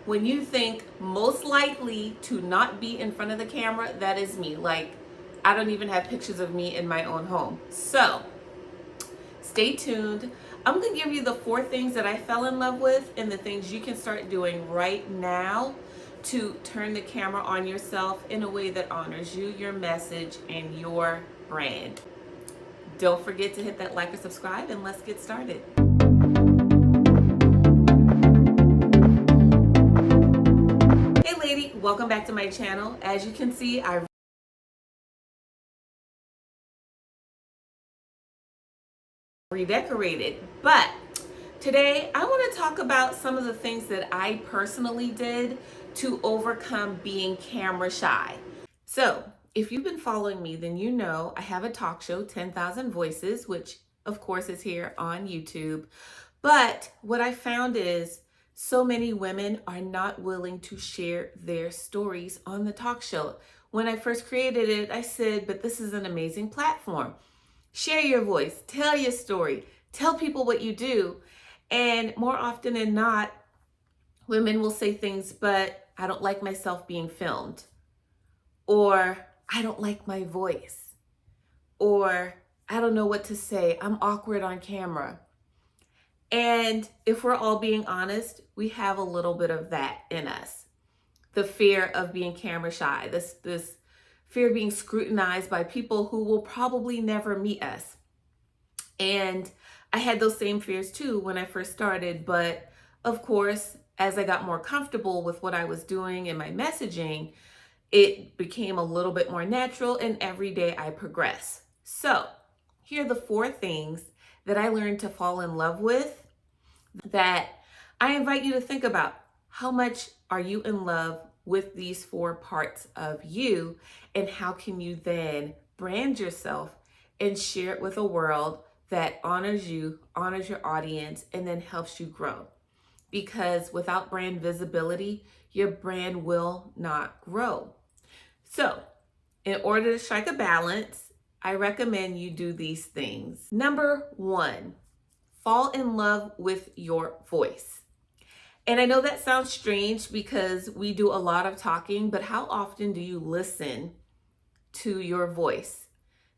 When you think most likely to not be in front of the camera, that is me. Like, I don't even have pictures of me in my own home. So, stay tuned. I'm going to give you the 4 things that I fell in love with and the things you can start doing right now to turn the camera on yourself in a way that honors you, your message, and your brand. Don't forget to hit that like or subscribe, and let's get started. Hey lady, welcome back to my channel. As you can see, I've redecorated, but today I want to talk about some of the things that I personally did to overcome being camera shy. So if you've been following me, then you know I have a talk show, 10,000 Voices, which of course is here on YouTube. But what I found is so many women are not willing to share their stories on the talk show. When I first created it, I said, but this is an amazing platform. Share your voice, tell your story, tell people what you do. And more often than not, women will say things, but I don't like myself being filmed, or I don't like my voice, or I don't know what to say, I'm awkward on camera. And if we're all being honest, we have a little bit of that in us. The fear of being camera shy, this fear of being scrutinized by people who will probably never meet us. And I had those same fears too when I first started, but of course, as I got more comfortable with what I was doing and my messaging, it became a little bit more natural, and every day I progress. So here are the 4 things that I learned to fall in love with that I invite you to think about. How much are you in love with these 4 parts of you, and how can you then brand yourself and share it with a world that honors you, honors your audience, and then helps you grow? Because without brand visibility, your brand will not grow. So, in order to strike a balance, I recommend you do these things. Number 1, fall in love with your voice. And I know that sounds strange because we do a lot of talking, but how often do you listen to your voice?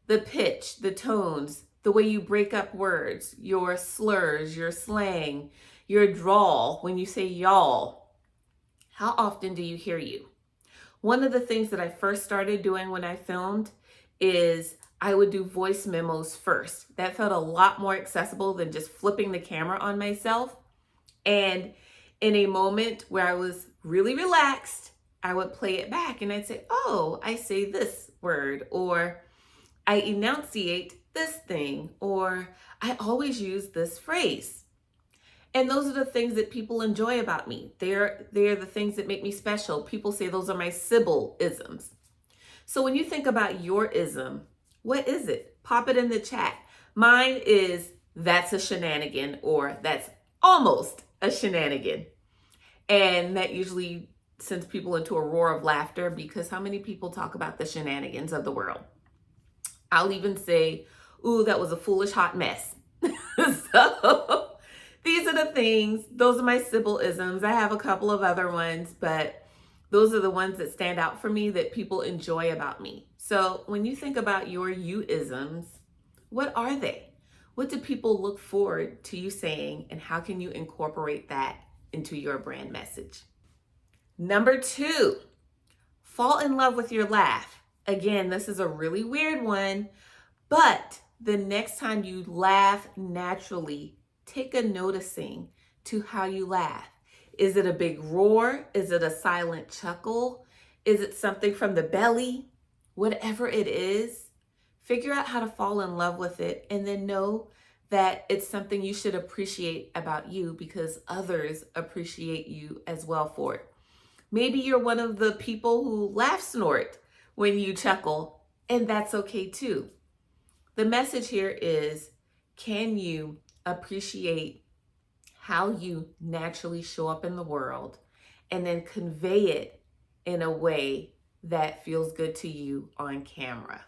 The pitch, the tones, the way you break up words, your slurs, your slang, your drawl when you say y'all. How often do you hear you? One of the things that I first started doing when I filmed is I would do voice memos first. That felt a lot more accessible than just flipping the camera on myself. And in a moment where I was really relaxed, I would play it back and I'd say, oh, I say this word, or I enunciate this thing, or I always use this phrase. And those are the things that people enjoy about me. They're the things that make me special. People say those are my Sybil-isms. So when you think about your ism, what is it? Pop it in the chat. Mine is, that's a shenanigan, or that's almost a shenanigan. And that usually sends people into a roar of laughter, because how many people talk about the shenanigans of the world? I'll even say, ooh, that was a foolish hot mess. So these are the things, those are my Sybil-isms. I have a couple of other ones, but those are the ones that stand out for me that people enjoy about me. So when you think about your you-isms, what are they? What do people look forward to you saying, and how can you incorporate that into your brand message? Number 2, fall in love with your laugh. Again, this is a really weird one, but the next time you laugh naturally, take a noticing to how you laugh. Is it a big roar? Is it a silent chuckle? Is it something from the belly? Whatever it is, figure out how to fall in love with it, and then know that it's something you should appreciate about you, because others appreciate you as well for it. Maybe you're one of the people who laugh snort when you chuckle, and that's okay too. The message here is, can you appreciate how you naturally show up in the world, and then convey it in a way that feels good to you on camera?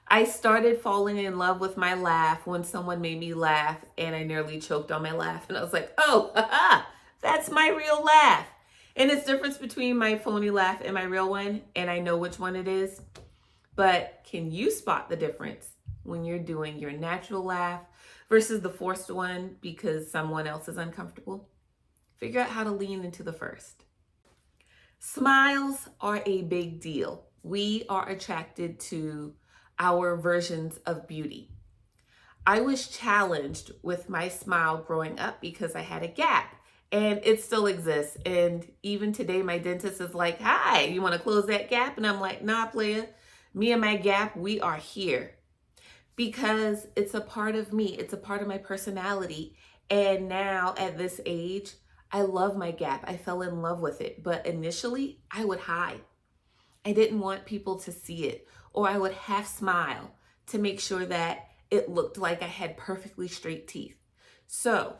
I started falling in love with my laugh when someone made me laugh and I nearly choked on my laugh. And I was like, oh, That's my real laugh. And it's difference between my phony laugh and my real one, and I know which one it is. But can you spot the difference when you're doing your natural laugh versus the forced one because someone else is uncomfortable? Figure out how to lean into the first. Smiles are a big deal. We are attracted to our versions of beauty. I was challenged with my smile growing up because I had a gap, and it still exists. And even today, my dentist is like, "Hi, you want to close that gap?" And I'm like, "Nah, player. Me and my gap, we are here." Because it's a part of me, it's a part of my personality. And now at this age, I love my gap. I fell in love with it. But initially, I would hide. I didn't want people to see it, or I would half smile to make sure that it looked like I had perfectly straight teeth. So,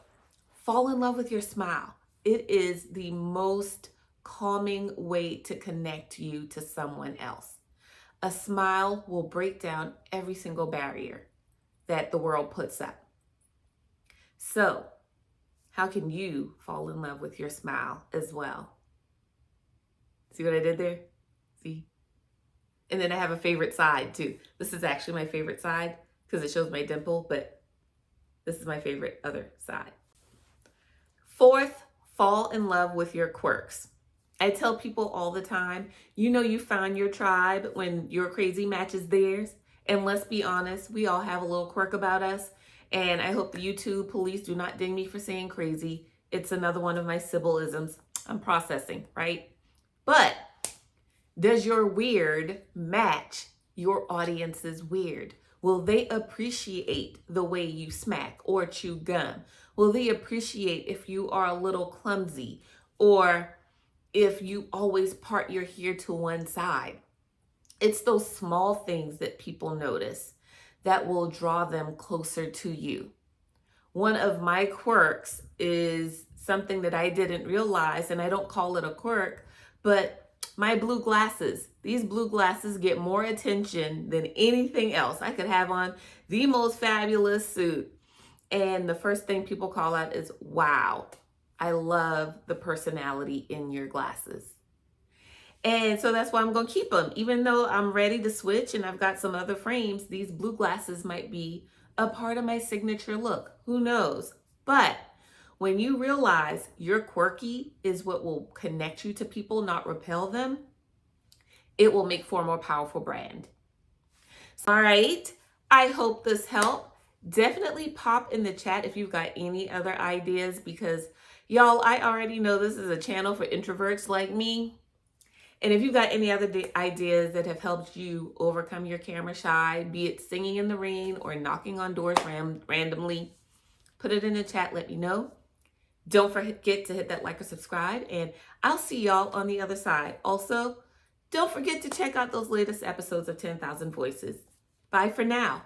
fall in love with your smile. It is the most calming way to connect you to someone else. A smile will break down every single barrier that the world puts up. So, how can you fall in love with your smile as well? See what I did there? See? And then I have a favorite side too. This is actually my favorite side because it shows my dimple, but this is my favorite other side. Fourth, fall in love with your quirks. I tell people all the time, you found your tribe when your crazy matches theirs. And let's be honest, we all have a little quirk about us. And I hope the YouTube police do not ding me for saying crazy. It's another one of my Sibyllisms. I'm processing, right? But does your weird match your audience's weird? Will they appreciate the way you smack or chew gum? Will they appreciate if you are a little clumsy or if you always part your hair to one side? It's those small things that people notice that will draw them closer to you. One of my quirks is something that I didn't realize, and I don't call it a quirk, but my blue glasses. These blue glasses get more attention than anything else. I could have on the most fabulous suit, and the first thing people call out is, "Wow, I love the personality in your glasses." And so that's why I'm going to keep them. Even though I'm ready to switch and I've got some other frames, these blue glasses might be a part of my signature look. Who knows? But when you realize you're quirky is what will connect you to people, not repel them, it will make for a more powerful brand. All right. I hope this helped. Definitely pop in the chat if you've got any other ideas, because y'all, I already know this is a channel for introverts like me. And if you've got any other ideas that have helped you overcome your camera shy, be it singing in the rain or knocking on doors randomly, put it in the chat. Let me know. Don't forget to hit that like or subscribe, and I'll see y'all on the other side. Also, don't forget to check out those latest episodes of 10,000 Voices. Bye for now.